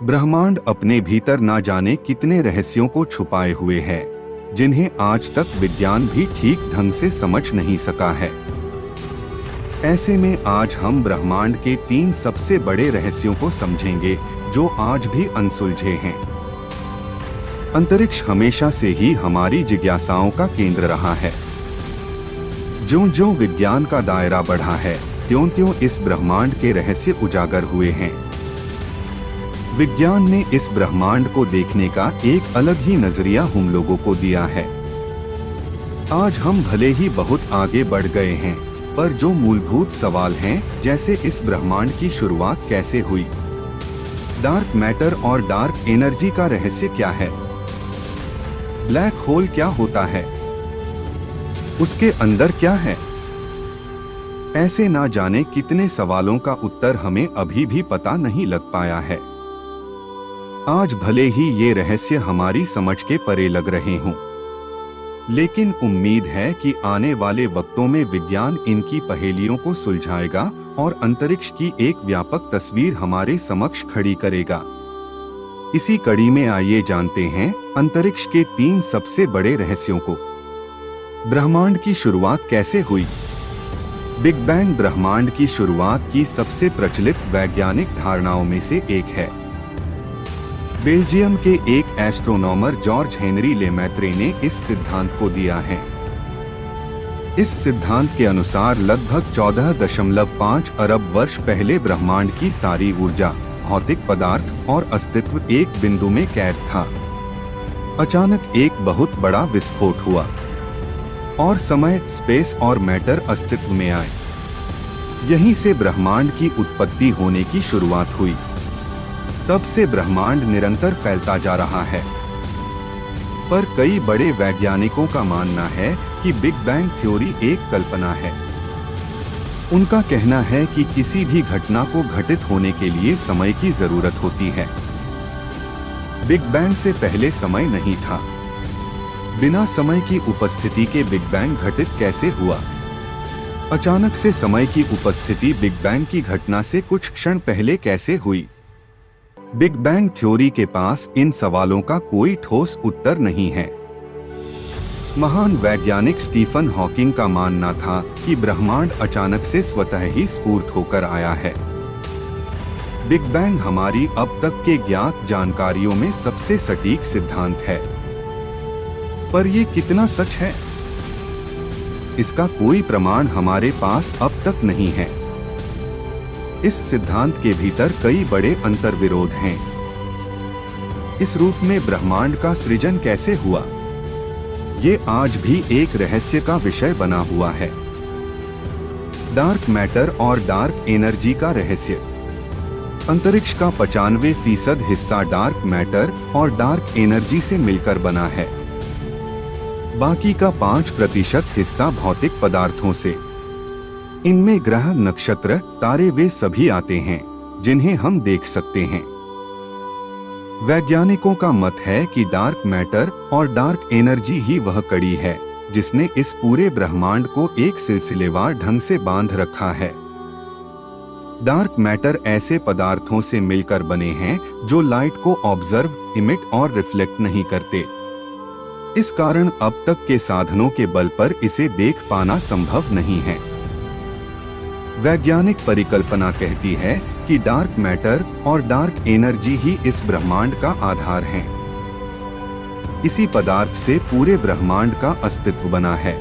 ब्रह्मांड अपने भीतर ना जाने कितने रहस्यों को छुपाए हुए है, जिन्हें आज तक विज्ञान भी ठीक ढंग से समझ नहीं सका है। ऐसे में आज हम ब्रह्मांड के 3 सबसे बड़े रहस्यों को समझेंगे, जो आज भी अनसुलझे हैं। अंतरिक्ष हमेशा से ही हमारी जिज्ञासाओं का केंद्र रहा है। ज्यों-ज्यों विज्ञान का दायरा बढ़ा है, त्यों-त्यों इस ब्रह्मांड के रहस्य उजागर हुए हैं। विज्ञान ने इस ब्रह्मांड को देखने का एक अलग ही नजरिया हम लोगों को दिया है। आज हम भले ही बहुत आगे बढ़ गए हैं, पर जो मूलभूत सवाल हैं, जैसे इस ब्रह्मांड की शुरुआत कैसे हुई, डार्क मैटर और डार्क एनर्जी का रहस्य क्या है, ब्लैक होल क्या होता है, उसके अंदर क्या है, ऐसे ना जाने कितने सवालों का उत्तर हमें अभी भी पता नहीं लग पाया है। आज भले ही ये रहस्य हमारी समझ के परे लग रहे हों, लेकिन उम्मीद है कि आने वाले वक्तों में विज्ञान इनकी पहेलियों को सुलझाएगा और अंतरिक्ष की एक व्यापक तस्वीर हमारे समक्ष खड़ी करेगा। इसी कड़ी में आइए जानते हैं अंतरिक्ष के 3 सबसे बड़े रहस्यों को। ब्रह्मांड की शुरुआत कैसे हुई? बिग बैंग ब्रह्मांड की शुरुआत की सबसे प्रचलित वैज्ञानिक धारणाओं में से एक है। बेल्जियम के एक एस्ट्रोनॉमर जॉर्ज हेनरी लेमैत्रे ने इस सिद्धांत को दिया है। इस सिद्धांत के अनुसार लगभग 14.5 अरब वर्ष पहले ब्रह्मांड की सारी ऊर्जा, भौतिक पदार्थ और अस्तित्व एक बिंदु में कैद था। अचानक एक बहुत बड़ा विस्फोट हुआ और समय, स्पेस और मैटर अस्तित्व में आए। यहीं से ब्रह्मांड की उत्पत्ति होने की शुरुआत हुई। तब से ब्रह्मांड निरंतर फैलता जा रहा है। पर कई बड़े वैज्ञानिकों का मानना है कि बिग बैंग थ्योरी एक कल्पना है। उनका कहना है कि किसी भी घटना को घटित होने के लिए समय की जरूरत होती है। बिग बैंग से पहले समय नहीं था। बिना समय की उपस्थिति के बिग बैंग घटित कैसे हुआ? अचानक से समय की उपस्थिति बिग बैंग की घटना से कुछ क्षण पहले कैसे हुई? बिग बैंग थ्योरी के पास इन सवालों का कोई ठोस उत्तर नहीं है। महान वैज्ञानिक स्टीफन हॉकिंग का मानना था कि ब्रह्मांड अचानक से स्वतः ही स्फूर्त होकर आया है। बिग बैंग हमारी अब तक के ज्ञात जानकारियों में सबसे सटीक सिद्धांत है। पर ये कितना सच है? इसका कोई प्रमाण हमारे पास अब तक नहीं है। इस सिद्धांत के भीतर कई बड़े अंतर्विरोध हैं। इस रूप में ब्रह्मांड का सृजन कैसे हुआ? ये आज भी एक रहस्य का विषय बना हुआ है। डार्क मैटर और डार्क एनर्जी का रहस्य। अंतरिक्ष का 95% हिस्सा डार्क मैटर और डार्क एनर्जी से मिलकर बना है। बाकी का 5% हिस्सा भौतिक पदार्थों से। इनमें ग्रह, नक्षत्र, तारे वे सभी आते हैं जिन्हें हम देख सकते हैं। वैज्ञानिकों का मत है कि डार्क मैटर और डार्क एनर्जी ही वह कड़ी है जिसने इस पूरे ब्रह्मांड को एक सिलसिलेवार ढंग से बांध रखा है। डार्क मैटर ऐसे पदार्थों से मिलकर बने हैं जो लाइट को ऑब्जर्व, इमिट और रिफ्लेक्ट नहीं करते। इस कारण अब तक के साधनों के बल पर इसे देख पाना संभव नहीं है। वैज्ञानिक परिकल्पना कहती है कि डार्क मैटर और डार्क एनर्जी ही इस ब्रह्मांड का आधार हैं। इसी पदार्थ से पूरे ब्रह्मांड का अस्तित्व बना है।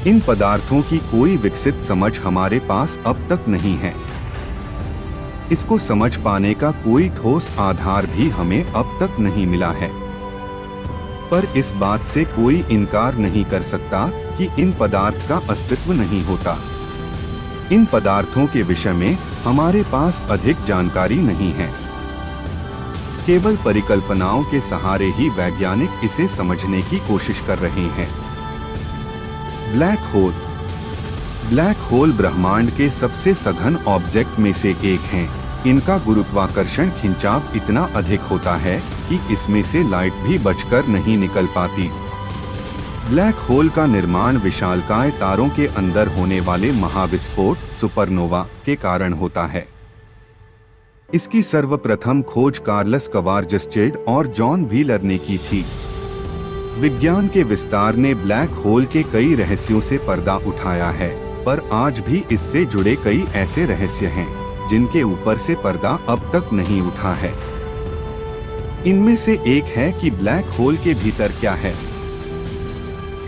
इन पदार्थों की कोई विकसित समझ हमारे पास अब तक नहीं है। इसको समझ पाने का कोई ठोस आधार भी हमें अब तक नहीं मिला है। पर इस बात से कोई इनकार नहीं कर सकता कि इन पदार्थ का अस्तित्व नहीं होता। इन पदार्थों के विषय में हमारे पास अधिक जानकारी नहीं है। केवल परिकल्पनाओं के सहारे ही वैज्ञानिक इसे समझने की कोशिश कर रहे हैं। Black hole. ब्लैक होल ब्रह्मांड के सबसे सघन ऑब्जेक्ट में से एक हैं। इनका गुरुत्वाकर्षण खिंचाव इतना अधिक होता है कि इसमें से लाइट भी बचकर नहीं निकल पाती। ब्लैक होल का निर्माण विशालकाय तारों के अंदर होने वाले महाविस्फोट, सुपरनोवा के कारण होता है। इसकी सर्वप्रथम खोज कार्लस कवारजस्टेड और जॉन व्हीलर ने की थी। विज्ञान के विस्तार ने ब्लैक होल के कई रहस्यों से पर्दा उठाया है, पर आज भी इससे जुड़े कई ऐसे रहस्य हैं जिनके ऊपर से पर्दा अब तक नहीं उठा है। इनमें से एक है कि ब्लैक होल के भीतर क्या है।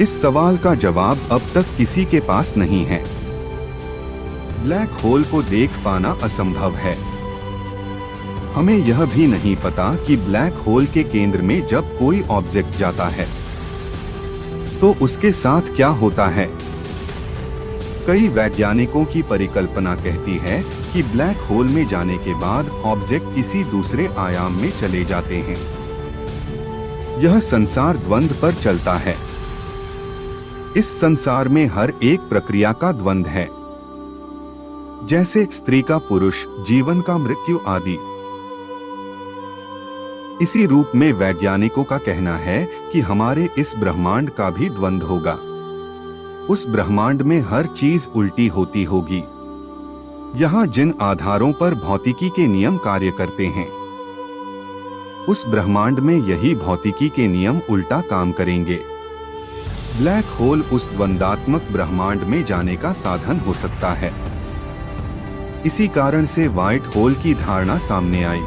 इस सवाल का जवाब अब तक किसी के पास नहीं है। ब्लैक होल को देख पाना असंभव है। हमें यह भी नहीं पता कि ब्लैक होल के केंद्र में जब कोई ऑब्जेक्ट जाता है तो उसके साथ क्या होता है। कई वैज्ञानिकों की परिकल्पना कहती है कि ब्लैक होल में जाने के बाद ऑब्जेक्ट किसी दूसरे आयाम में चले जाते हैं। यह संसार द्वंद्व पर चलता है। इस संसार में हर एक प्रक्रिया का द्वंद्व है, जैसे स्त्री का पुरुष, जीवन का मृत्यु आदि। इसी रूप में वैज्ञानिकों का कहना है कि हमारे इस ब्रह्मांड का भी द्वंद्व होगा। उस ब्रह्मांड में हर चीज उल्टी होती होगी। यहाँ जिन आधारों पर भौतिकी के नियम कार्य करते हैं, उस ब्रह्मांड में यही भौतिकी के नियम उल्टा काम करेंगे। ब्लैक होल उस द्वंदात्मक ब्रह्मांड में जाने का साधन हो सकता है। इसी कारण से व्हाइट होल की धारणा सामने आई।